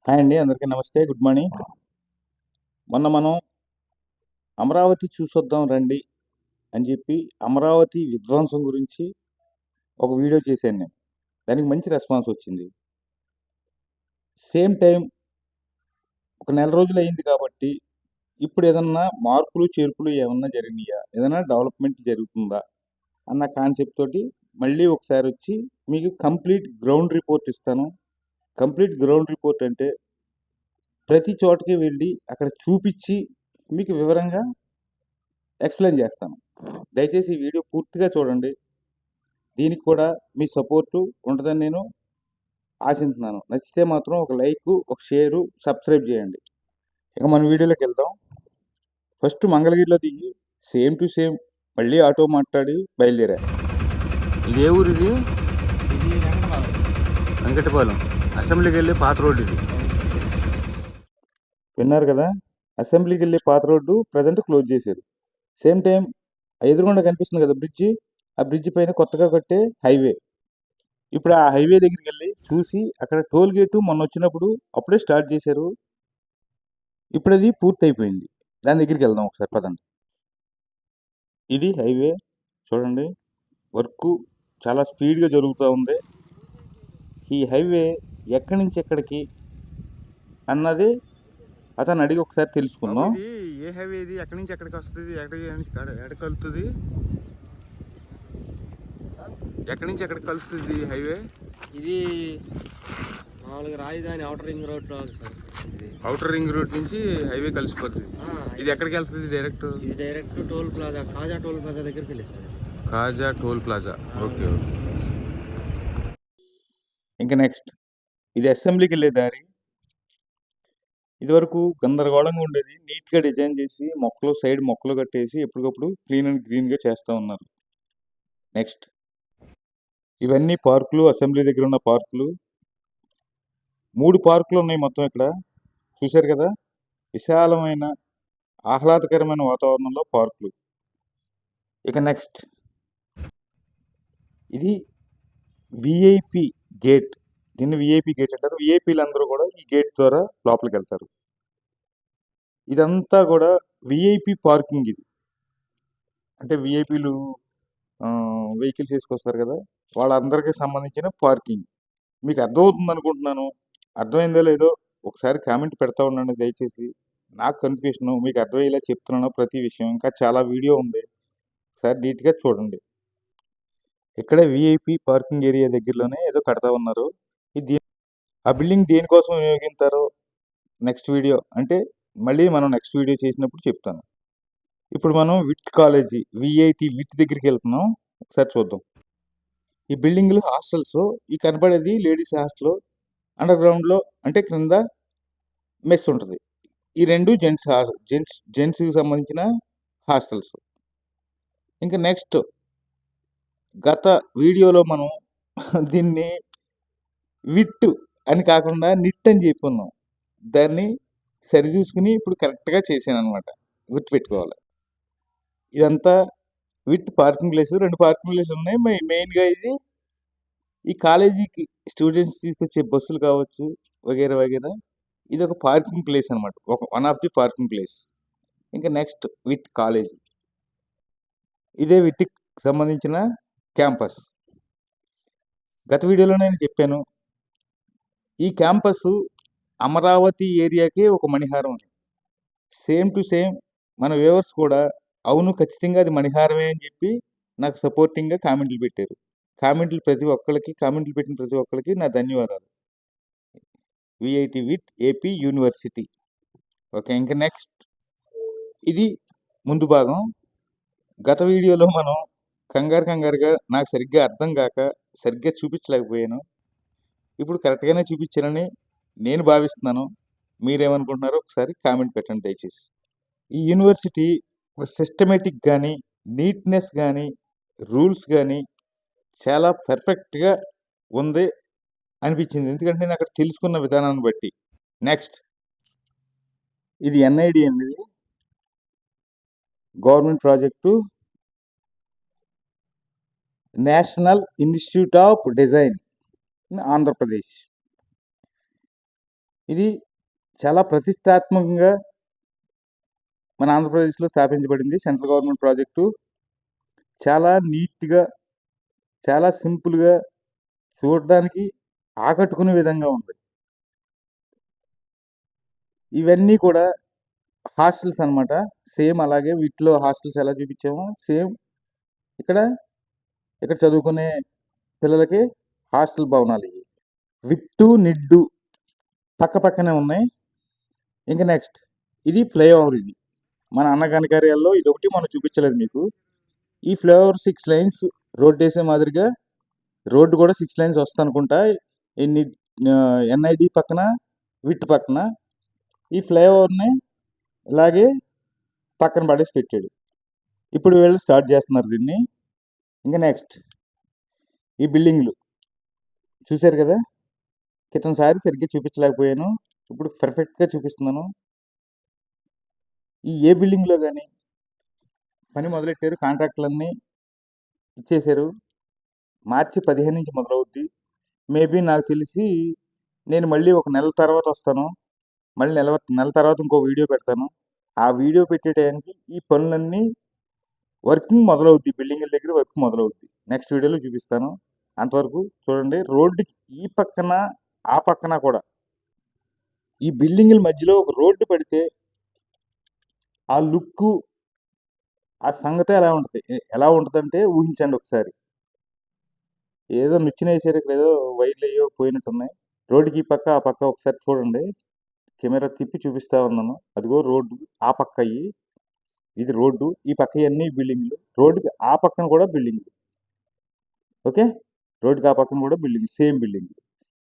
Hi అండి, అందరికీ నమస్తే, గుడ్ మార్నింగ్. మొన్న మనం అమరావతి చూసొద్దాం రండి అని చెప్పి అమరావతి విధ్వంసం గురించి ఒక వీడియో చేశాను నేను. దానికి మంచి రెస్పాన్స్ వచ్చింది. సేమ్ టైం ఒక నెల రోజులు అయింది కాబట్టి ఇప్పుడు ఏదన్నా మార్పులు చేర్పులు ఏమన్నా జరిగినాయా, ఏదైనా డెవలప్మెంట్ జరుగుతుందా అన్న కాన్సెప్ట్ తోటి మళ్ళీ ఒకసారి వచ్చి మీకు కంప్లీట్ గ్రౌండ్ రిపోర్ట్ ఇస్తాను. కంప్లీట్ గ్రౌండ్ రిపోర్ట్ అంటే ప్రతి చోటకి వెళ్ళి అక్కడ చూపించి మీకు వివరంగా ఎక్స్ప్లెయిన్ చేస్తాను. దయచేసి ఈ వీడియో పూర్తిగా చూడండి. దీనికి కూడా మీ సపోర్టు ఉంటుందని నేను ఆశిస్తున్నాను. నచ్చితే మాత్రం ఒక లైక్, ఒక షేరు, సబ్స్క్రైబ్ చేయండి. ఇక మన వీడియోలోకి వెళ్దాం. ఫస్ట్ మంగళగిరిలో దిగి సేమ్ టు సేమ్ మళ్ళీ ఆటో మాట్లాడి బయలుదేరా. ఇదే ఊరు ఇది? ఇది వెంకటపాలెం అసెంబ్లీకి వెళ్ళే పాత రోడ్డు ఇది. విన్నారు కదా, అసెంబ్లీకి వెళ్ళే పాత రోడ్డు ప్రజెంట్ క్లోజ్ చేశారు. సేమ్ టైం ఎదురుగుండా కనిపిస్తుంది కదా బ్రిడ్జి, ఆ బ్రిడ్జి పైన కొత్తగా కట్టే హైవే. ఇప్పుడు ఆ హైవే దగ్గరికి వెళ్ళి చూసి అక్కడ టోల్ గేటు మొన్న వచ్చినప్పుడు అప్పుడే స్టార్ట్ చేశారు. ఇప్పుడు అది పూర్తి అయిపోయింది. దాని దగ్గరికి వెళ్దాం ఒకసారి, పదండి. ఇది హైవే చూడండి, వర్క్ చాలా స్పీడ్గా జరుగుతూ ఉంది. ఈ హైవే ఎక్కడి నుంచి ఎక్కడికి అన్నది అతను అడిగి ఒకసారి తెలుసుకుందాం. ఇది ఏ హైవే? ఇది ఎక్కడి నుంచి ఎక్కడికి వస్తుంది? ఎక్కడ కలుపుతుంది? ఎక్కడి నుంచి ఎక్కడికి కలుస్తుంది హైవే? ఇది మామూలుగా రాజధాని outer ring road sir. Outer ring road నుంచి హైవే కలిసిపోతుంది. ఇది ఎక్కడికి వెళ్తుంది డైరెక్ట్? ఇది డైరెక్ట్ టోల్ ప్లాజా, కాజా టోల్ ప్లాజా దగ్గరికి వెళ్ళిస్తుంది. కాజా టోల్ ప్లాజా. ఓకే. ఇంకా నెక్స్ట్ ఇది అసెంబ్లీకి వెళ్ళే దారి. ఇదివరకు గందరగోళంగా ఉండేది, నీట్గా డిజైన్ చేసి మొక్కలు సైడ్ మొక్కలు కట్టేసి ఎప్పటికప్పుడు క్లీన్ అండ్ గ్రీన్గా చేస్తూ ఉన్నారు. నెక్స్ట్ ఇవన్నీ పార్కులు, అసెంబ్లీ దగ్గర ఉన్న పార్కులు. 3 పార్కులు ఉన్నాయి మొత్తం ఇక్కడ, చూశారు కదా. విశాలమైన ఆహ్లాదకరమైన వాతావరణంలో పార్కులు. ఇక నెక్స్ట్ ఇది విఐపి గేట్. దీన్ని విఐపి గేట్ అంటారు. విఐపీలు అందరూ కూడా ఈ గేట్ ద్వారా లోపలికి వెళ్తారు. ఇదంతా కూడా విఐపి పార్కింగ్. ఇది అంటే విఐపీలు వెహికల్స్ వేసుకొస్తారు కదా, వాళ్ళందరికీ సంబంధించిన పార్కింగ్. మీకు అర్థమవుతుంది అనుకుంటున్నాను. అర్థమైందో లేదో ఒకసారి కామెంట్ పెడతా ఉండండి దయచేసి. నాకు కన్ఫ్యూషన్, మీకు అర్థమయ్యేలా చెప్తున్నాను ప్రతి విషయం. ఇంకా చాలా వీడియో ఉంది, ఒకసారి నీట్గా చూడండి. ఇక్కడే విఐపి పార్కింగ్ ఏరియా దగ్గరలోనే ఏదో కడతా ఉన్నారు. ఇది ఆ బిల్డింగ్ దేనికోసం వినియోగిస్తారో నెక్స్ట్ వీడియో అంటే మళ్ళీ మనం నెక్స్ట్ వీడియో చేసినప్పుడు చెప్తాను. ఇప్పుడు మనం విట్ కాలేజీ, విఐటి విట్ దగ్గరికి వెళ్తున్నాం. ఒకసారి చూద్దాం. ఈ బిల్డింగ్లు హాస్టల్స్. ఈ కనపడేది లేడీస్ హాస్టల్. అండర్ గ్రౌండ్లో అంటే క్రింద మెస్ ఉంటుంది. ఈ రెండు జెంట్స్కి సంబంధించిన హాస్టల్స్. ఇంకా నెక్స్ట్ గత వీడియోలో మనం దీన్ని విట్ అని కాకుండా నిట్ అని చెప్పుకున్నాం. దాన్ని సరిచూసుకుని ఇప్పుడు కరెక్ట్గా చేశాను అనమాట, గుర్తుపెట్టుకోవాలి. ఇదంతా with parking place. 2 parking place ఉన్నాయి. మెయిన్గా ఇది ఈ కాలేజీకి స్టూడెంట్స్ తీసుకొచ్చే బస్సులు కావచ్చు, వగేరా వగేరా. ఇది ఒక పార్కింగ్ ప్లేస్ అనమాట, one of the parking place. ఇంకా నెక్స్ట్ విత్ కాలేజ్. ఇదే విట్కి సంబంధించిన క్యాంపస్. గత వీడియోలో నేను చెప్పాను, ఈ క్యాంపస్ అమరావతి ఏరియాకే ఒక మణిహారం అని. సేమ్ టు సేమ్ మన వ్యూవర్స్ కూడా అవును ఖచ్చితంగా అది మణిహారమే అని చెప్పి నాకు సపోర్టింగ్గా కామెంట్లు పెట్టారు. కామెంట్లు పెట్టిన ప్రతి ఒక్కరికి నా ధన్యవాదాలు. VIT with AP university. Okay, ఇంకా నెక్స్ట్ ఇది ముందు భాగం. గత వీడియోలో మనం కంగారుగా నాకు సరిగ్గా అర్థం కాక సరిగ్గా చూపించలేకపోయాను. ఇప్పుడు కరెక్ట్గానే చూపించానని నేను భావిస్తున్నాను. మీరేమనుకుంటున్నారో ఒకసారి కామెంట్ పెట్టండి దయచేసి. ఈ యూనివర్సిటీ సిస్టమేటిక్ కానీ, నీట్నెస్ కానీ, రూల్స్ కానీ చాలా పర్ఫెక్ట్గా ఉంది అనిపించింది. ఎందుకంటే నేను అక్కడ తెలుసుకున్న విధానాన్ని బట్టి. నెక్స్ట్ ఇది ఎన్ఐడి అనేది government project, national institute of design Andhra Pradesh. ఇది చాలా ప్రతిష్టాత్మకంగా మన ఆంధ్రప్రదేశ్లో స్థాపించబడింది. Central government project. చాలా నీట్‌గా, చాలా సింపుల్‌గా, చూడడానికి ఆకట్టుకునే విధంగా ఉంది. ఇవన్నీ కూడా హాస్టల్స్ అన్నమాట. సేమ్ అలాగే వీటిలో హాస్టల్స్ ఎలా చూపించామో సేమ్ ఇక్కడ ఇక్కడ చదువుకునే పిల్లలకి హాస్టల్ భవనాలు ఇవి. విట్టు, నిడ్డు పక్కనే ఉన్నాయి. ఇంక నెక్స్ట్ ఇది ఫ్లైఓవర్ ఇది. మన అన్నగనకార్యాల్లో ఇదొకటి మనం చూపించలేదు మీకు. ఈ ఫ్లైఓవర్ 6 లైన్స్ రోడ్డేసే మాదిరిగా రోడ్డు కూడా 6 లైన్స్ వస్తదనుకుంటా. ఎన్ఐడి పక్కన, విట్ పక్కన ఈ ఫ్లైఓవర్‌ని ఇలాగే పక్కన పడేసి పెట్టాడు. ఇప్పుడు వీళ్ళు స్టార్ట్ చేస్తున్నారు దీన్ని. ఇంక నెక్స్ట్ ఈ బిల్డింగ్‌లు చూసారు కదా! క్రితంసారి సరిగ్గా చూపించలేకపోయాను. ఇప్పుడు పర్ఫెక్ట్‌గా చూపిస్తున్నాను. ఈ ఏ బిల్డింగ్‌లో గాని పని మొదలెట్టారు. కాంట్రాక్టులన్నీ ఇచ్చేశారు. మార్చి 15 నుంచి మొదలవుద్ది. మేబీ నాకు తెలిసి నేను మళ్ళీ ఒక నెల తర్వాత వస్తాను. మళ్ళీ నెల తర్వాత ఇంకో వీడియో పెడతాను. ఆ వీడియో పెట్టే టైంకి ఈ పనులన్నీ వర్కింగ్ మొదలవుద్ది. బిల్డింగుల దగ్గర వర్క్ మొదలవుద్ది. నెక్స్ట్ వీడియోలో చూపిస్తాను. అంతవరకు చూడండి. రోడ్డుకి ఈ పక్కన, ఆ పక్కన కూడా ఈ బిల్డింగుల మధ్యలో ఒక రోడ్డు పడితే ఆ లుక్కు, ఆ సంగతే ఎలా ఉంటదంటే ఊహించండి ఒకసారి. ఏదో నిచ్చెనేసారు. ఇక్కడ ఏదో వైర్‌లేయో పోయినట్టున్నాయి. రోడ్డుకి ఈ పక్క, ఆ పక్క ఒకసారి చూడండి. కెమెరా తిప్పి చూపిస్తా ఉన్నాను. అదిగో రోడ్డు ఆ పక్క ఇది రోడ్డు. ఈ పక్క ఇయన్నీ బిల్డింగులు. రోడ్డుకి ఆ పక్కన కూడా బిల్డింగులు. ఓకే. రోడ్డుకి ఆ పక్కన కూడా బిల్డింగ్. Same building.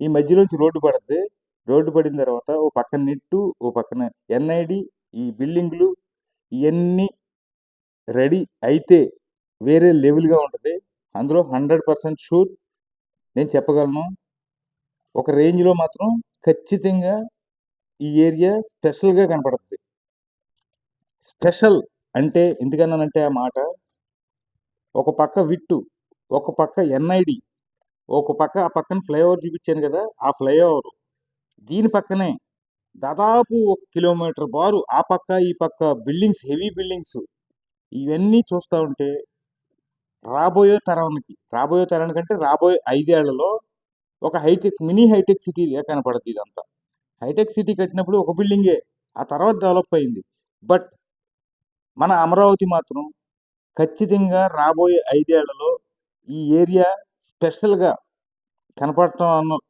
ఈ మధ్యలోంచి రోడ్డు పడద్ది. రోడ్డు పడిన తర్వాత ఓ పక్కన నెట్టు, ఓ పక్కన ఎన్ఐడి, ఈ బిల్డింగులు ఇయన్నీ రెడీ అయితే వేరే లెవెల్‌గా ఉంటది. అందులో 100% షూర్ నేను చెప్పగలను. ఒక రేంజ్‌లో మాత్రం ఖచ్చితంగా ఈ ఏరియా స్పెషల్‌గా కనపడుద్ది. స్పెషల్ అంటే ఎందుకన్నానంటే ఆ మాట, ఒక పక్క విట్టు, ఒక పక్క ఎన్ఐడి, ఒక పక్క ఆ పక్కన ఫ్లైఓవర్ చూపించాను కదా! ఆ ఫ్లైఓవర్. దీని పక్కనే దాదాపు 1 కిలోమీటర్ బారు ఆ పక్క, ఈ పక్క బిల్డింగ్స్, హెవీ బిల్డింగ్స్ ఇవన్నీ చూస్తా ఉంటే రాబోయే తరానికంటే రాబోయే 5 ఏళ్లలో ఒక మినీ హైటెక్ సిటీగా కనపడుద్ది ఇదంతా. హైటెక్ సిటీ కట్టినప్పుడు ఒక బిల్డింగే. ఆ తర్వాత డెవలప్ అయింది. బట్ మన అమరావతి మాత్రం ఖచ్చితంగా రాబోయే 5 ఏళ్లలో ఈ ఏరియా స్పెషల్‌గా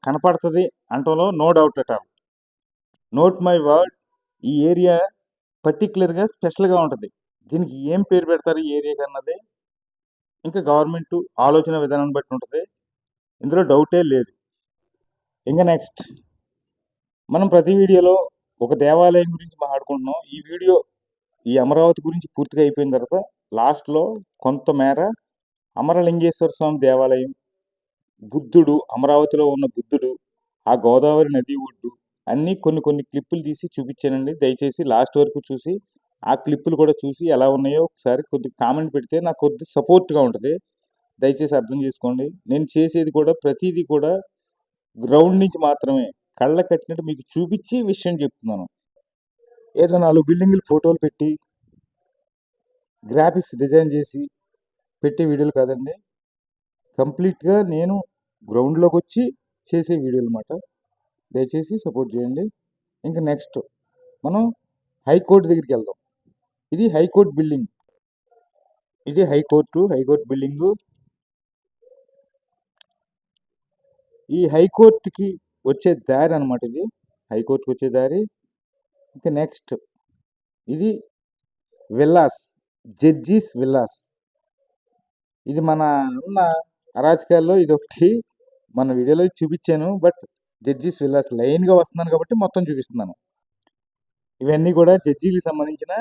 కనపడుతది అనటంలో no doubt at all. Note my word. ఈ ఏరియా పర్టిక్యులర్‌గా స్పెషల్‌గా ఉంటది. దీనికి ఏం పేరు పెడతారు ఈ ఏరియాకన్నది ఇంకా గవర్నమెంట్ ఆలోచన విధానాన్ని బట్టి ఉంటది. ఇందులో డౌటే లేదు. ఇంక నెక్స్ట్ మనం ప్రతి వీడియోలో ఒక దేవాలయం గురించి మాట్లాడుకుంటున్నాం. ఈ అమరావతి గురించి పూర్తిగా అయిపోయిన తర్వాత లాస్ట్‌లో కొంతమేర అమరలింగేశ్వర స్వామి దేవాలయం, బుద్ధుడు, అమరావతిలో ఉన్న బుద్ధుడు, ఆ గోదావరి నది ఒడ్డు అన్నీ కొన్ని క్లిప్పులు తీసి చూపించానండి. దయచేసి లాస్ట్ వరకు చూసి ఆ క్లిప్పులు కూడా చూసి ఎలా ఉన్నాయో ఒకసారి కొద్దిగా కామెంట్ పెడితే నాకు కొద్దిగా సపోర్ట్‌గా ఉంటది. దయచేసి అర్థం చేసుకోండి. నేను చేసేది కూడా ప్రతీది కూడా గ్రౌండ్ నుంచి మాత్రమే కళ్ళ కట్టినట్టు మీకు చూపించి విషయం చెప్తున్నాను. ఏదో 4 బిల్డింగులు ఫోటోలు పెట్టి గ్రాఫిక్స్ డిజైన్ చేసి పెట్టే వీడియోలు కాదండి. కంప్లీట్‌గా నేను గ్రౌండ్‌లోకి వచ్చి చేసే వీడియోలు అన్నమాట. దయచేసి సపోర్ట్ చేయండి. ఇంక నెక్స్ట్ మనం హైకోర్టు దగ్గరికి వెళ్దాం. ఇది హైకోర్టు బిల్డింగ్. ఇది హైకోర్టు బిల్డింగు. ఈ హైకోర్టుకి వచ్చే దారి అన్నమాట ఇది. హైకోర్టుకి వచ్చే దారి. ఇంకా నెక్స్ట్ ఇది విల్లాస్, జడ్జీస్ విల్లాస్. ఇది మన ఉన్న అరాచకాల్లో ఇదొకటి మన వీడియోలో చూపించాను. బట్ జడ్జీస్ విల్లాస్ లైన్‌గా వస్తున్నాను కాబట్టి మొత్తం చూపిస్తున్నాను. ఇవన్నీ కూడా జడ్జీలకు సంబంధించిన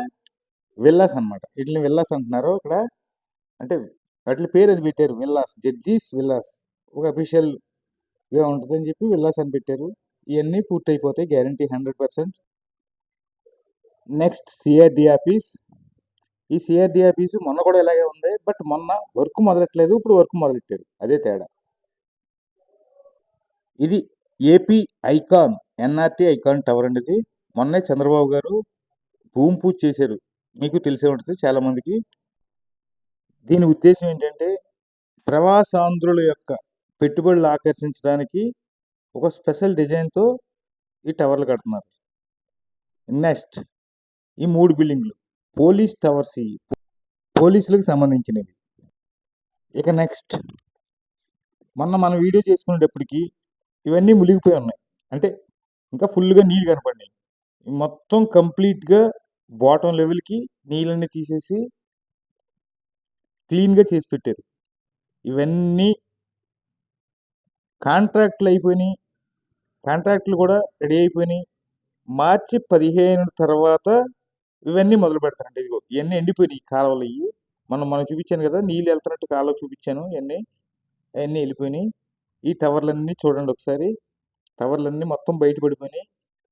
విల్లాస్ అన్నమాట. వీటిని విల్లాస్ అంటున్నారు ఇక్కడ. అంటే వాటి పేరు అది పెట్టారు విల్లాస్. Judges villas. ఒక అఫీషియల్‌గా ఉంటదని చెప్పి విల్లాస్ అని పెట్టారు. ఇయన్నీ పూర్తయిపోతాయి గ్యారంటీ 100%. Next CRD office. ఈ సిఆర్‌డి ఆఫీసు మొన్న కూడా ఇలాగే ఉంది. బట్ మొన్న వర్క్ మొదలెట్టలేదు. ఇప్పుడు వర్క్ మొదలెట్టారు. అదే తేడా. ఇది AP icon, NRT icon tower అండి ఇది. మొన్నే చంద్రబాబు గారు భూమి పూజ చేశారు. మీకు తెలిసే ఉంటుంది చాలా మందికి. దీని ఉద్దేశం ఏంటంటే ప్రవాసాంధ్రుల యొక్క పెట్టుబడులు ఆకర్షించడానికి ఒక స్పెషల్ డిజైన్తో ఈ టవర్లు కడుతున్నారు. నెక్స్ట్ ఈ 3 బిల్డింగ్లు పోలీస్ టవర్స్, ఇవి పోలీసులకు సంబంధించినవి. ఇక నెక్స్ట్ మనం వీడియో చేసుకునేటప్పటికి ఇవన్నీ మునిగిపోయి ఉన్నాయి, అంటే ఇంకా ఫుల్గా నీళ్ళు కనపడినాయి. మొత్తం కంప్లీట్గా బాటమ్ లెవెల్కి నీళ్ళన్నీ తీసేసి క్లీన్గా చేసి పెట్టారు. ఇవన్నీ కాంట్రాక్ట్లు అయిపోయినాయి, కాంట్రాక్ట్లు కూడా రెడీ అయిపోయినాయి. మార్చి 15 తర్వాత ఇవన్నీ మొదలు పెడతారండి. ఇదిగో ఇవన్నీ ఎండిపోయినాయి కాలువలు. ఇవి మనం చూపించాను కదా, నీళ్ళు వెళ్తున్నట్టు కాలువ చూపించాను. అవన్నీ వెళ్ళిపోయినాయి. ఈ టవర్లన్నీ చూడండి ఒకసారి. టవర్లన్నీ మొత్తం బయట పడిపోయినాయి.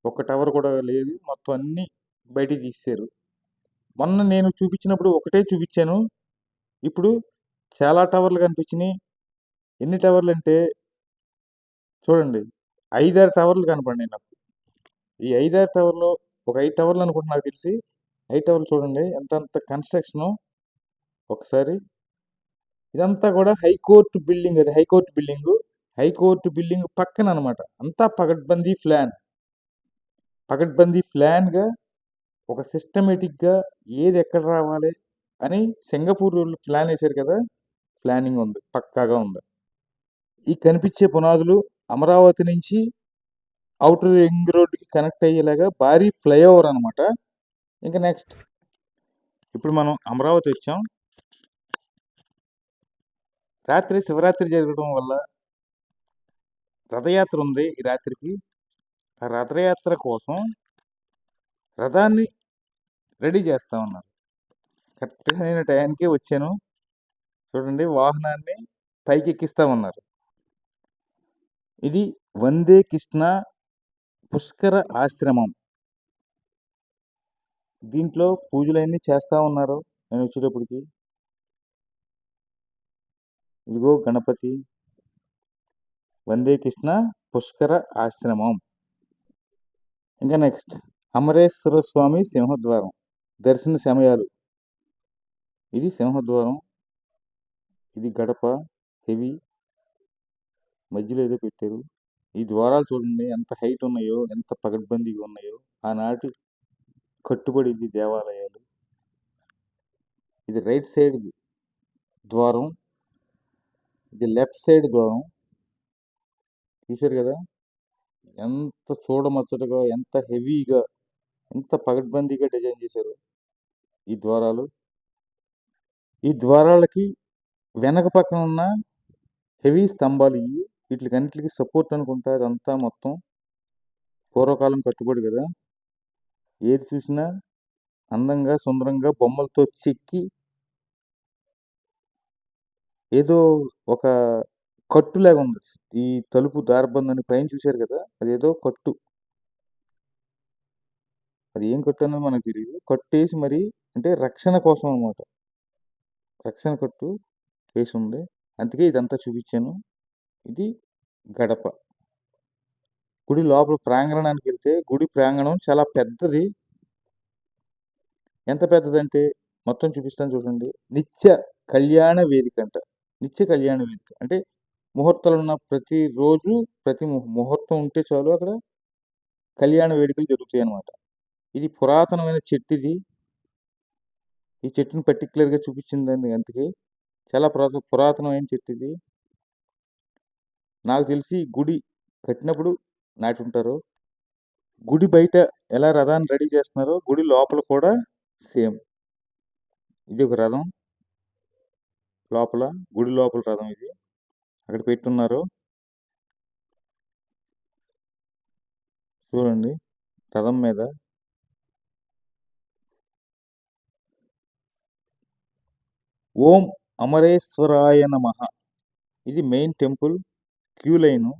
ఒక్క టవర్ కూడా లేదు, మొత్తం అన్నీ బయటికి తీసేశారు. మొన్న నేను చూపించినప్పుడు ఒకటే చూపించాను, ఇప్పుడు చాలా టవర్లు కనిపించినాయి. ఎన్ని టవర్లు అంటే చూడండి, 5-6 టవర్లు కనపడినాయి నాకు. ఈ 5-6 టవర్లు, ఒక 5 టవర్లు అనుకుంటున్నా నాకు తెలిసి. 5 టవర్లు చూడండి ఎంత కన్స్ట్రక్షను ఒకసారి. ఇదంతా కూడా హైకోర్టు బిల్డింగ్. అది హైకోర్టు బిల్డింగ్ పక్కన అనమాట. అంతా పగడ్బందీ ప్లాన్గా ఒక సిస్టమేటిక్గా ఏది ఎక్కడ రావాలి అని సింగపూర్ వాళ్ళు ప్లాన్ వేశారు కదా, ప్లానింగ్ ఉంది, పక్కాగా ఉంది. ఈ కనిపించే పునాదులు అమరావతి నుంచి అవుటర్ రింగ్ రోడ్డుకి కనెక్ట్ అయ్యేలాగా భారీ ఫ్లైఓవర్ అనమాట. ఇంకా నెక్స్ట్ ఇప్పుడు మనం అమరావతి వచ్చాం. రాత్రి శివరాత్రి జరగడం వల్ల రథయాత్ర ఉంది ఈ రాత్రికి. ఆ రథయాత్ర కోసం రథాన్ని రెడీ చేస్తా ఉన్నారు. కరెక్ట్గా నేను టయానికి వచ్చాను. చూడండి, వాహనాన్ని పైకి ఎక్కిస్తా ఉన్నారు. ఇది వందే కృష్ణ పుష్కర ఆశ్రమం. దీంట్లో పూజలన్నీ చేస్తా ఉన్నారు. నేను వచ్చేటప్పటికి ఇదిగో గణపతి, వందే కృష్ణ పుష్కర ఆశ్రమం. ఇంకా నెక్స్ట్ అమరేశ్వర స్వామి సింహద్వారం దర్శన సమయాలు. ఇది సింహద్వారం, ఇది గడప, హెవీ మధ్యలో ఏదో పెట్టారు. ఈ ద్వారాలు చూడండి ఎంత హైట్ ఉన్నాయో, ఎంత పగడ్బందీగా ఉన్నాయో. ఆనాటి కట్టుబడి ఇది దేవాలయాలు. ఇది రైట్ సైడ్ ద్వారం, ఇది లెఫ్ట్ సైడ్ ద్వారం. చూశారు కదా ఎంత చూడముచ్చటగా, ఎంత హెవీగా, ఎంత పగడ్బందీగా డిజైన్ చేశారు ఈ ద్వారాలు. ఈ ద్వారాలకి వెనక పక్కన ఉన్న హెవీ స్తంభాలు ఇవి. వీటికన్నిటికి సపోర్ట్ అనుకుంటా. అదంతా మొత్తం పూర్వకాలం కట్టుబడి కదా. ఏది చూసినా అందంగా సుందరంగా బొమ్మలతో చెక్కి ఏదో ఒక కట్టులాగా ఉంది. ఈ తలుపు దారబంధాన్ని పైన చూశారు కదా, అదేదో కట్టు. అది ఏం కట్టు అన్నది మనకు తెలియదు. కట్టేసి మరి అంటే రక్షణ కోసం అనమాట. రక్షణ కట్టు వేసి ఉంది. అందుకే ఇదంతా చూపించాను. ఇది గడప. గుడి లోపల ప్రాంగణానికి వెళ్తే గుడి ప్రాంగణం చాలా పెద్దది. ఎంత పెద్దదంటే మొత్తం చూపిస్తాను చూడండి. నిత్య కళ్యాణ వేదిక అంట. నిత్య కళ్యాణ వేదిక అంటే ముహూర్తాలు ఉన్న ప్రతిరోజు, ప్రతి ముహూర్తం ఉంటే చాలు అక్కడ కళ్యాణ వేడుకలు జరుగుతాయి అన్నమాట. ఇది పురాతనమైన చెట్టు. ఇది ఈ చెట్టుని పర్టికులర్గా చూపించిందండి. అందుకే చాలా పురాతనమైన చెట్టు ఇది. నాకు తెలిసి గుడి కట్టినప్పుడు నాటి ఉంటారు. గుడి బయట ఎలా రథాన్ని రెడీ చేస్తున్నారో గుడి లోపల కూడా సేమ్. ఇది ఒక రథం లోపల, గుడి లోపల రథం ఇది అక్కడ పెట్టున్నారు. చూడండి రథం మీద ఓం అమరేశ్వరాయ నమః. ఇది main temple, queue line,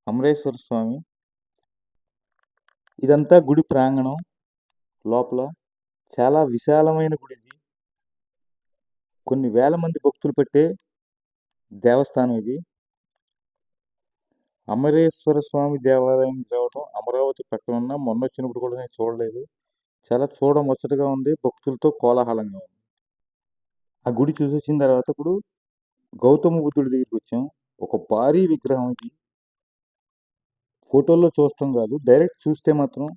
Amareshwara Swamy. ఇదంతా గుడి ప్రాంగణం. లోపల చాలా విశాలమైన గుడి ఇది. కొన్ని వేల మంది భక్తులు పెట్టే దేవస్థానం ఇది. అమరేశ్వర స్వామి దేవాలయం రావటం అమరావతి పక్కన ఉన్న మొన్న వచ్చినప్పుడు కూడా నేను చూడలేదు. చాలా చూడముచ్చటగా ఉంది. భక్తులతో కోలాహలంగా ఉంది. ఆ గుడి చూసొచ్చిన తర్వాత ఇప్పుడు గౌతమ బుద్ధుడి దగ్గరికి వచ్చాం. ఒక భారీ విగ్రహం ఇది. ఫోటోల్లో చూడటం కాదు, డైరెక్ట్ చూస్తే మాత్రం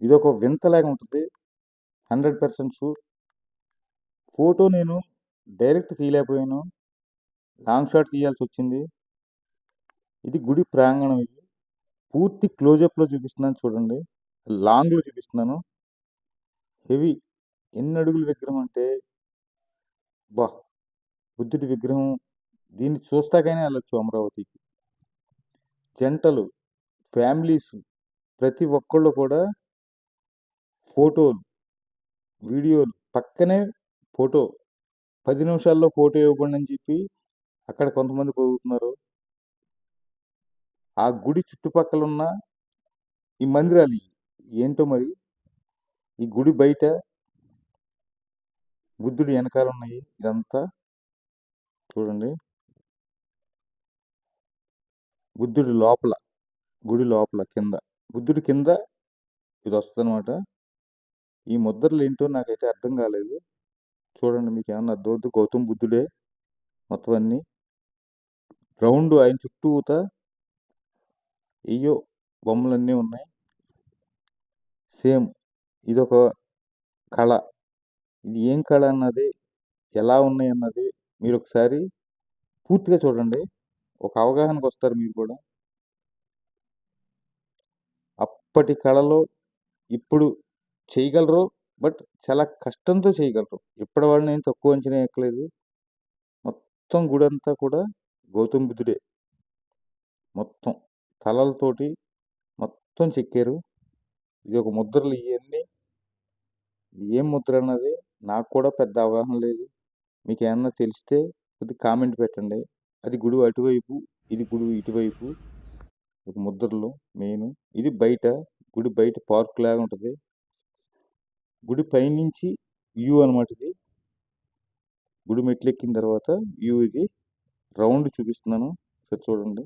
ఇదొక వింతలాగా ఉంటుంది. 100% షూర్. ఫోటో నేను డైరెక్ట్ తీయలేకపోయాను. లాంగ్ షాట్ తీయాల్సి వచ్చింది. ఇది గుడి ప్రాంగణం. ఇది పూర్తి క్లోజప్లో చూపిస్తున్నాను చూడండి. లాంగ్లో చూపిస్తున్నాను. హెవీ. ఎన్ని అడుగుల విగ్రహం అంటే బా, బుద్ధుడి విగ్రహం. దీన్ని చూస్తాకైనా వెళ్ళొచ్చు అమరావతికి. జంటలు, ఫ్యామిలీస్, ప్రతి ఒక్కళ్ళు కూడా ఫోటోలు, వీడియోలు, పక్కనే ఫోటో 10 నిమిషాల్లో ఫోటో ఇవ్వకండి అని చెప్పి అక్కడ కొంతమంది పోతున్నారు. ఆ గుడి చుట్టుపక్కల ఉన్న ఈ మందిరాలు ఏంటో మరి. ఈ గుడి బయట బుద్ధుడి వెనకాల ఉన్నాయి. ఇదంతా చూడండి. బుద్ధుడి లోపల, గుడి లోపల కింద, బుద్ధుడి కింద ఇది వస్తుంది అనమాట. ఈ ముద్రలు ఏంటో నాకైతే అర్థం కాలేదు. చూడండి, మీకు ఏమన్నా అర్థమవుతుంది? గౌతమ్ బుద్ధుడే మొత్తం అన్ని రౌండ్ ఆయన చుట్టూత అయ్యో బొమ్మలన్నీ ఉన్నాయి. సేమ్ ఇదొక కళ. ఇది ఏం కళ అన్నది, ఎలా ఉన్నాయి అన్నది మీరు ఒకసారి పూర్తిగా చూడండి. ఒక అవగాహనకు వస్తారు మీరు కూడా. అప్పటి కళలో ఇప్పుడు చేయగలరు, బట్ చాలా కష్టంతో చేయగలరు. ఇప్పటి వాళ్ళని ఏం తక్కువ అంచనా ఎక్కలేదు. మొత్తం గుడి అంతా కూడా గౌతమ్ బుద్ధుడే. మొత్తం తలలతోటి మొత్తం చెక్కారు. ఇది ఒక ముద్రలు ఇవన్నీ. ఏం ముద్ర అన్నది నాకు కూడా పెద్ద అవగాహన లేదు. మీకు ఏమన్నా తెలిస్తే కొద్దిగా కామెంట్ పెట్టండి. అది గుడి అటువైపు, ఇది గుడి ఇటువైపు. ఒక ముద్రలు మెయిన్. ఇది బయట, గుడి బయట పార్క్ లాగా ఉంటుంది. గుడి పైనుంచి వ్యూ అనమాట ఇది. గుడి మెట్లు ఎక్కిన తర్వాత వ్యూ ఇది. రౌండ్ చూపిస్తున్నాను, సరే చూడండి.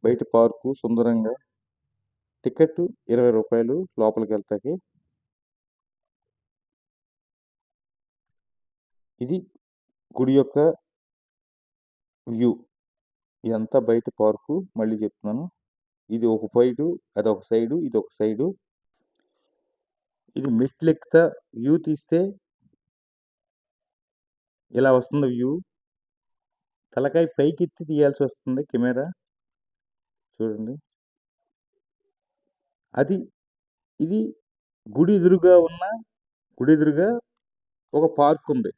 బయట పార్కు సుందరంగా. టికెట్ 20 రూపాయలు లోపలికి వెళ్తాకి. ఇది గుడి యొక్క వ్యూ. ఇదంతా బయట పార్కు. మళ్ళీ చెప్తున్నాను, ఇది ఒక సైడు, అదొక సైడు, ఇది ఒక సైడు. ఇది మెట్లు ఎక్కుతా వ్యూ తీస్తే ఇలా వస్తుంది వ్యూ. తలకాయ పైకి ఎత్తి తీయాల్సి వస్తుంది కెమెరా. చూడండి, అది ఇది గుడి ఎదురుగా ఉన్న, గుడి ఎదురుగా ఒక పార్క్ ఉంది.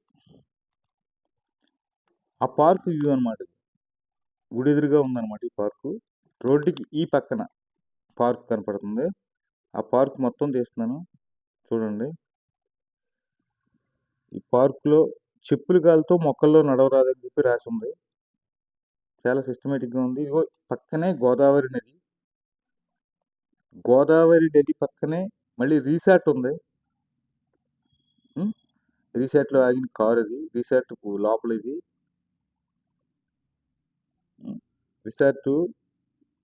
ఆ పార్క్ వ్యూ అనమాట. గుడి ఎదురుగా ఉందన్నమాట ఈ పార్కు. రోడ్డుకి ఈ పక్కన పార్క్ కనపడుతుంది. ఆ పార్క్ మొత్తం తీస్తున్నాను చూడండి. ఈ పార్కులో చెప్పులు కాలుతో మొక్కల్లో నడవరాదని చెప్పి రాసి ఉంది. చాలా సిస్టమేటిక్గా ఉంది. ఇదిగో పక్కనే గోదావరి నది. గోదావరి నది పక్కనే మళ్ళీ రీసార్ట్ ఉంది. రీసార్ట్లో ఆగిన కారు అది. రీసార్ట్ లోపల ఇది. రిసార్ట్,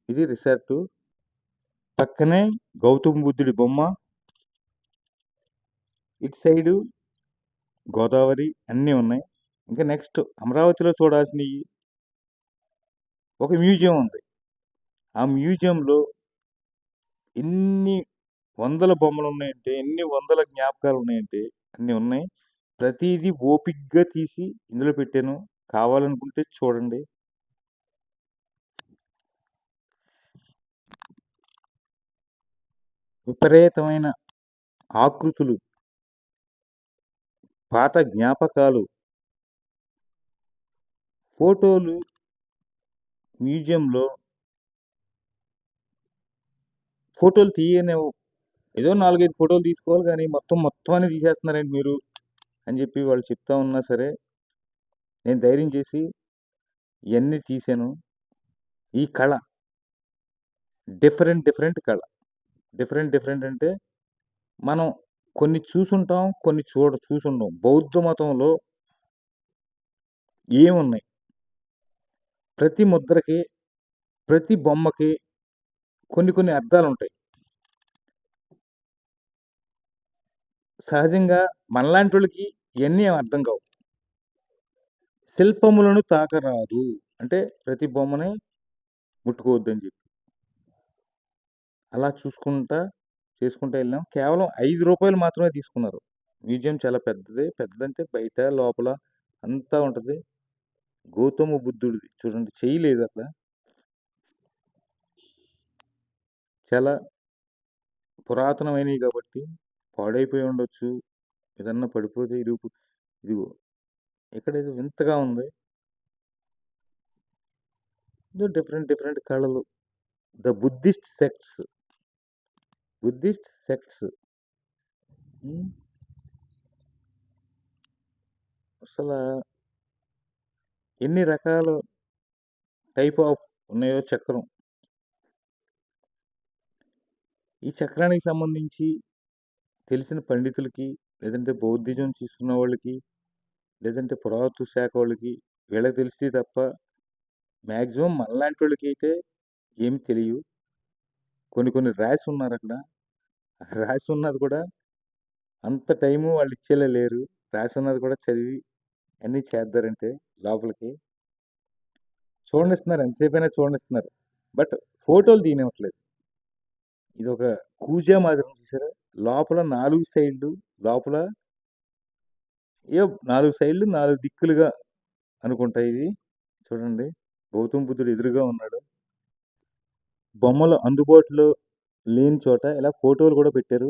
ఇది రిసార్ట్. పక్కనే గౌతమ బుద్ధుడి బొమ్మ. ఇటు సైడు గోదావరి అన్నీ ఉన్నాయి. ఇంకా నెక్స్ట్ అమరావతిలో చూడాల్సినవి ఒక మ్యూజియం ఉంది. ఆ మ్యూజియంలో ఎన్ని వందల బొమ్మలు ఉన్నాయంటే, ఎన్ని వందల జ్ఞాపకాలు ఉన్నాయంటే అన్నీ ఉన్నాయి. ప్రతిదీ ఓపిక్గా తీసి ఇందులో పెట్టాను. కావాలనుకుంటే చూడండి. విపరీతమైన ఆకృతులు, పాత జ్ఞాపకాలు, ఫోటోలు. మ్యూజియంలో ఫోటోలు తీయనివ్వు. ఏదో 4-5 ఫోటోలు తీసుకోవాలి కానీ మొత్తం అన్ని తీసేస్తున్నారండి మీరు అని చెప్పి వాళ్ళు చెప్తా ఉన్నా సరే నేను ధైర్యం చేసి ఇవన్నీ తీసాను. ఈ కళ డిఫరెంట్ కళ. డిఫరెంట్ అంటే మనం కొన్ని చూసుంటాం, కొన్ని చూసుండం. బౌద్ధ మతంలో ఏమున్నాయి? ప్రతి ముద్రకి, ప్రతి బొమ్మకి కొన్ని కొన్ని అర్థాలుంటాయి. సహజంగా మనలాంటోళ్ళకి ఇయన్నీ ఏం అర్థం కావు. శిల్పములను తాకరాదు అంటే ప్రతి బొమ్మని ముట్టుకోవద్దని చెప్పి. అలా చేసుకుంటా వెళ్ళాం. కేవలం రూ. 5 మాత్రమే తీసుకున్నారు. మ్యూజియం చాలా పెద్దది. పెద్దదంటే బయట, లోపల అంతా ఉంటది. గౌతమ బుద్ధుడిది చూడండి, చెయ్యి లేదు అక్కడ. చాలా పురాతనమైనవి కాబట్టి పాడైపోయి ఉండొచ్చు. ఏదన్నా పడిపోతే ఇదిగో ఇక్కడేదో వింతగా ఉంది. ఏదో డిఫరెంట్ డిఫరెంట్ కళలు. The Buddhist sects. అసలు ఎన్ని రకాల టైప్ ఆఫ్ ఉన్నాయో చక్రం. ఈ చక్రానికి సంబంధించి తెలిసిన పండితులకి, లేదంటే బౌద్ధిజం తీసుకున్న వాళ్ళకి, లేదంటే పురావస్తు శాఖ వాళ్ళకి వీళ్ళకి తెలిస్తే తప్ప మ్యాక్సిమం మనలాంటి వాళ్ళకి అయితే ఏమి తెలియవు. కొన్ని కొన్ని రాసి ఉన్నారు అక్కడ. రాసి ఉన్నది కూడా అంత టైము వాళ్ళు ఇచ్చేలా లేరు. రాసి ఉన్నది కూడా చదివి అన్నీ చేద్దారంటే లోపలికి చూడనిస్తున్నారు, ఎంతసేపైనా చూడనిస్తున్నారు. బట్ ఫోటోలు తీయనివ్వట్లేదు. ఇది ఒక కూజా మాదిరి ఉంది చూసారా, లోపల 4 సైడ్లు, లోపల 4 సైడ్లు 4 దిక్కులుగా అనుకుంటా ఇది. చూడండి, గౌతమ బుద్ధుడు ఎదురుగా ఉన్నాడు. బొమ్మలు అందుబాటులో లేని చోట ఇలా ఫోటోలు కూడా పెట్టారు.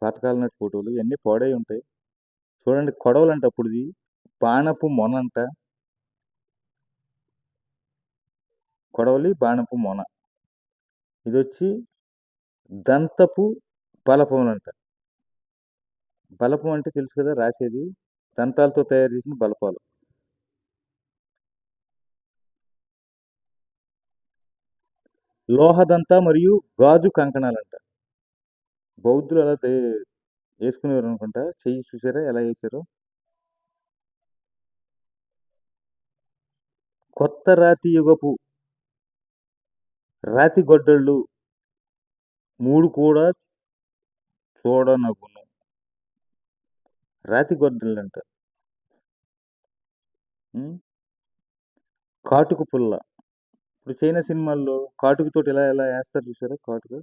పాతకాలం నాటి ఫోటోలు ఇవన్నీ పాడై ఉంటాయి. చూడండి, కొడవలంట అప్పుడుది. బాణపు మొనంట. కొడవలి బాణపు మొన. ఇది వచ్చి దంతపు బలపం అంట. బలపం అంటే తెలుసు కదా, రాసేది. దంతాలతో తయారు చేసిన బలపాలు. లోహదంత మరియు గాజు కంకణాలంట. బౌద్ధులు అలా వేసుకునేవారు అనుకుంటా. చెయ్యి చూసారా ఎలా వేసారో. కొత్త రాతి యుగపు రాతి గొడ్డళ్ళు 3 కూడా చూడనగును. రాతి గొడ్డళ్ళంట. కాటుకు పుల్ల. ఇప్పుడు చైనా సినిమాల్లో కాటుకుతోటి ఎలా ఎలా వేస్తారు చూసారా, కాటుక.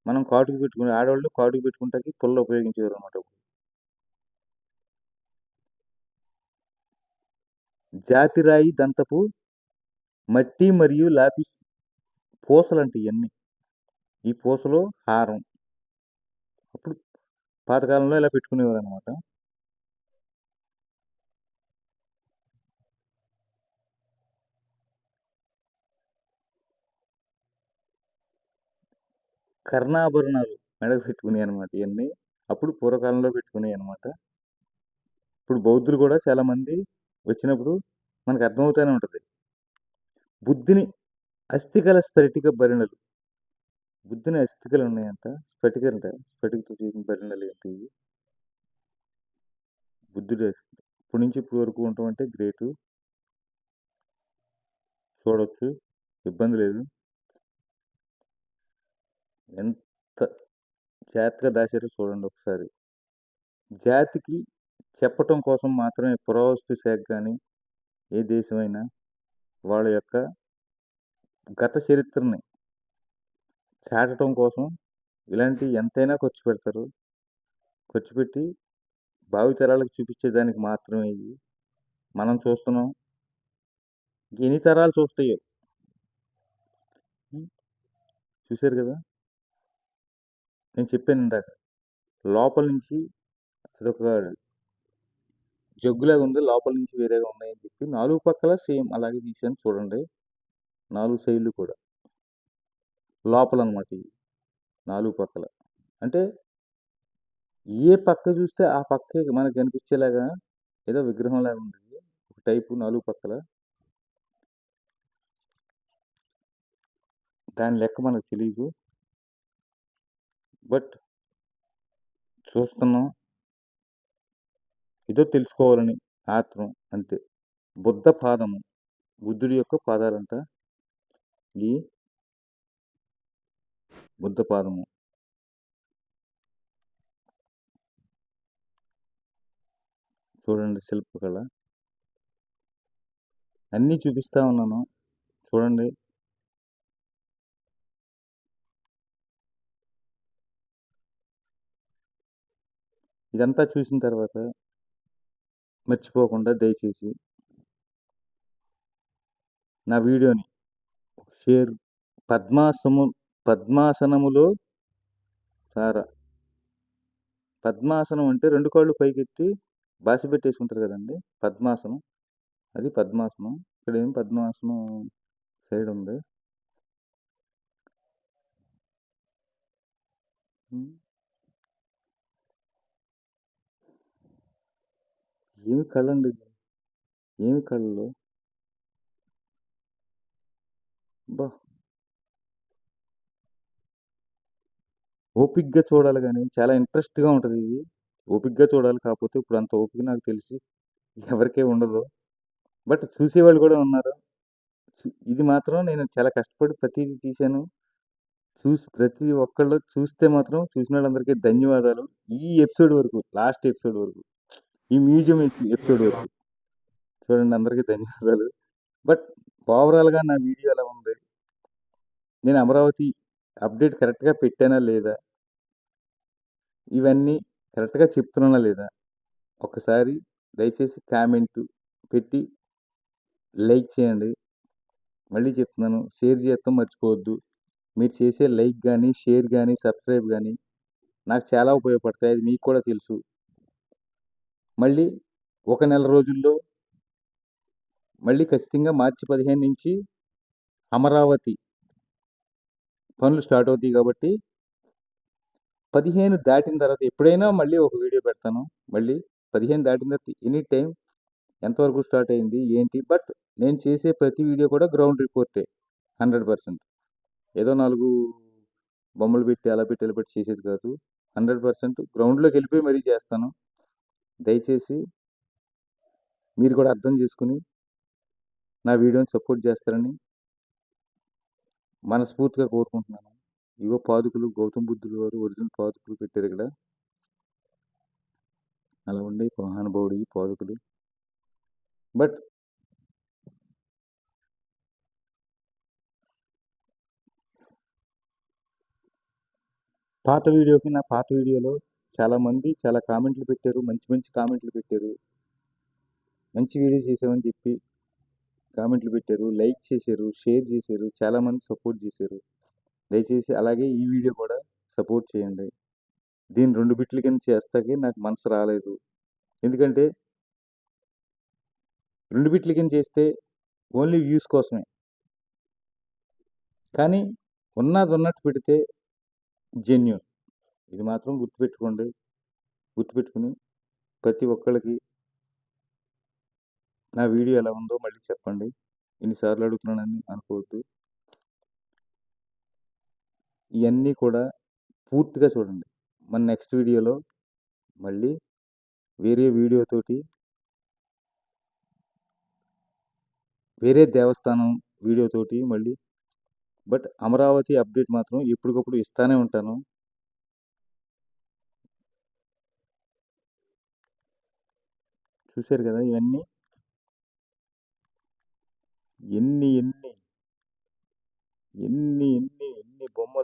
మనం కాటుకు పెట్టుకుని, ఆడవాళ్ళు కాటుకు పెట్టుకుంటాకి పుల్ల ఉపయోగించేవారు అనమాట. జాతిరాయి దంతపు మట్టి మరియు లాపిస్ పూసలంట ఇవన్నీ. ఈ పూసలో హారం. అప్పుడు పాతకాలంలో ఇలా పెట్టుకునేవారు అనమాట. కర్ణాభరణాలు మెడకు పెట్టుకునేవి అనమాట ఇవన్నీ. అప్పుడు పూర్వకాలంలో పెట్టుకునేవి అనమాట. ఇప్పుడు బౌద్ధులు కూడా చాలా మంది వచ్చినప్పుడు మనకు అర్థమవుతూనే ఉంటుంది. బుద్ధుని అస్థికల స్ఫటిక భరిణలు. బుద్ధుని అస్థికలు ఉన్నాయంట, స్ఫటికతో చేసిన భరిణలు ఏంటి ఇవి. బుద్ధుడు ఇప్పటి నుంచి ఇప్పుడు వరకు ఉంటామంటే గ్రేటు. చూడవచ్చు, ఇబ్బంది లేదు. ఎంత జాగ్రత్తగా దాచారో చూడండి ఒకసారి. జాతికి చెప్పటం కోసం మాత్రమే పురావస్తు శాఖ కానీ ఏ దేశమైనా వాళ్ళ యొక్క గత చరిత్రని చాటడం కోసం ఇలాంటి ఎంతైనా ఖర్చు పెడతారు. ఖర్చు పెట్టి భావితరాలకు చూపించేదానికి మాత్రమే ఇది. మనం చూస్తున్నాం, ఎన్ని తరాలు చూస్తాయో. చూశారు కదా, నేను చెప్పాను ఇందాక, లోపల నుంచి అదొక జగ్గులాగా ఉంది, లోపల నుంచి వేరేగా ఉన్నాయని చెప్పి 4 పక్కల సేమ్ అలాగే తీసాను చూడండి. 4 సైడ్లు కూడా లోపల అనమాట. ఇవి 4 పక్కల అంటే ఏ పక్క చూస్తే ఆ పక్కే మనకు కనిపించేలాగా ఏదో విగ్రహం లాగా ఉంటుంది. ఒక టైపు 4 పక్కల. దాని లెక్క మనకు తెలియదు, బట్ చూస్తున్నాం, ఏదో తెలుసుకోవాలని ఆత్రం అంతే. బుద్ధ పాదము, బుద్ధుడి యొక్క పాదాలంట. ఈ బుద్ధ పాదము. చూడండి శిల్పకళ. అన్నీ చూపిస్తా ఉన్నాను. చూడండి. ఇదంతా చూసిన తర్వాత మర్చిపోకుండా దయచేసి నా వీడియోని షేర్. పద్మాసనములో సారా. పద్మాసనం అంటే 2 కాళ్ళు పైకెత్తి బాసి పెట్టేసుకుంటారు కదండి, పద్మాసనం. అది పద్మాసనం. ఇక్కడ ఏం పద్మాసనం సైడ్ ఉంది. ఏమి కళ్ళండి ఇది? ఏమి కళ్ళు? బా, ఓపిక్గా చూడాలి కానీ చాలా ఇంట్రెస్ట్గా ఉంటుంది ఇది. ఓపిక్గా చూడాలి. కాకపోతే ఇప్పుడు అంత ఓపిక నాకు తెలిసి ఎవరికే ఉండదు. బట్ చూసేవాళ్ళు కూడా ఉన్నారు. ఇది మాత్రం నేను చాలా కష్టపడి ప్రతిదీ తీశాను. ప్రతి ఒక్కళ్ళు చూస్తే మాత్రం చూసిన వాళ్ళందరికీ ధన్యవాదాలు. ఈ ఎపిసోడ్ వరకు, లాస్ట్ ఎపిసోడ్ వరకు, ఈ మ్యూజియం ఎపిసోడ్ వరకు చూడండి, అందరికీ ధన్యవాదాలు. బట్ ఓవరాల్గా నా వీడియో ఎలా ఉంది, నేను అమరావతి అప్డేట్ కరెక్ట్గా పెట్టానా లేదా, ఇవన్నీ కరెక్ట్గా చెప్తున్నానా లేదా, ఒకసారి దయచేసి కామెంట్ పెట్టి లైక్ చేయండి. మళ్ళీ చెప్తున్నాను, షేర్ చేయటం మర్చిపోవద్దు. మీరు చేసే లైక్ కానీ, షేర్ కానీ, సబ్స్క్రైబ్ కానీ నాకు చాలా ఉపయోగపడతాయి. అది మీకు కూడా తెలుసు. మళ్ళీ 1 నెల రోజుల్లో మళ్ళీ ఖచ్చితంగా మార్చి 15 నుంచి అమరావతి పనులు స్టార్ట్ అవుతాయి కాబట్టి 15 దాటిన తర్వాత ఎప్పుడైనా మళ్ళీ ఒక వీడియో పెడతాను. మళ్ళీ 15 దాటిన తర్వాత ఎనీ టైం ఎంతవరకు స్టార్ట్ అయింది ఏంటి. బట్ నేను చేసే ప్రతి వీడియో కూడా గ్రౌండ్ రిపోర్టే 100%. ఏదో 4 బొమ్మలు పెట్టి అలా పెట్టి ఇలా పెట్టి చేసేది కాదు. 100% గ్రౌండ్లోకి వెళ్ళిపోయి మరీ చేస్తాను. దయచేసి మీరు కూడా అర్థం చేసుకుని నా వీడియోని సపోర్ట్ చేస్తారని మనస్ఫూర్తిగా కోరుకుంటున్నాను. ఇవో పాదుకులు, గౌతమ బుద్ధుడు వారు ఒరిజినల్ పాదుకులు పెట్టారు ఇక్కడ. అలా ఉండే మహానుభావుడు ఈ పాదుకులు. బట్ నా పాత వీడియోలో చాలామంది చాలా కామెంట్లు పెట్టారు. మంచి మంచి కామెంట్లు పెట్టారు. మంచి వీడియో చేసామని చెప్పి కామెంట్లు పెట్టారు, లైక్ చేశారు, షేర్ చేశారు, చాలామంది సపోర్ట్ చేశారు. దయచేసి అలాగే ఈ వీడియో కూడా సపోర్ట్ చేయండి. దీన్ని 2 బిట్ల కింద చేస్తాకే నాకు మనసు రాలేదు. ఎందుకంటే 2 బిట్ల కింద చేస్తే ఓన్లీ వ్యూస్ కోసమే. కానీ ఉన్నది ఉన్నట్టు పెడితే జెన్యూన్. ఇది మాత్రం గుర్తుపెట్టుకోండి. గుర్తుపెట్టుకుని ప్రతి ఒక్కళ్ళకి నా వీడియో ఎలా ఉందో మళ్ళీ చెప్పండి. ఇన్నిసార్లు అడుగుతున్నానని అనుకోవద్దు. ఇవన్నీ కూడా పూర్తిగా చూడండి. మన నెక్స్ట్ వీడియోలో మళ్ళీ వేరే వీడియోతోటి, వేరే దేవస్థానం వీడియోతోటి మళ్ళీ. బట్ అమరావతి అప్డేట్ మాత్రం ఎప్పటికప్పుడు ఇస్తానే ఉంటాను. చూశారు కదా ఇవన్నీ ఎన్ని ఎన్ని ఎన్ని ఎన్ని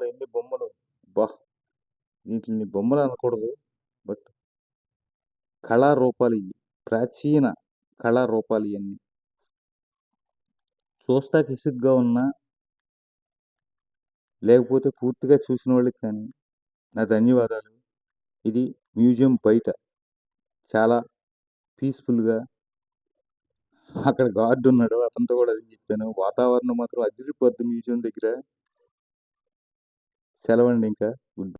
ఎన్ని బొమ్మలు. బా, వీటిని బొమ్మలు అనకూడదు. బట్ కళారూపాలు ఇవి, ప్రాచీన కళారూపాలు ఇవన్నీ. చూస్తాకి ఇసుగ్గా ఉన్నా, లేకపోతే పూర్తిగా చూసిన వాళ్ళకి కానీ నా ధన్యవాదాలు. ఇది మ్యూజియం బయట చాలా పీస్ఫుల్గా, అక్కడ గార్డు ఉన్నాడు, అతనితో కూడా అది చెప్పాను. వాతావరణం మాత్రం అదిరిపోద్ది మ్యూజియం దగ్గర. సెలవండి ఇంకా.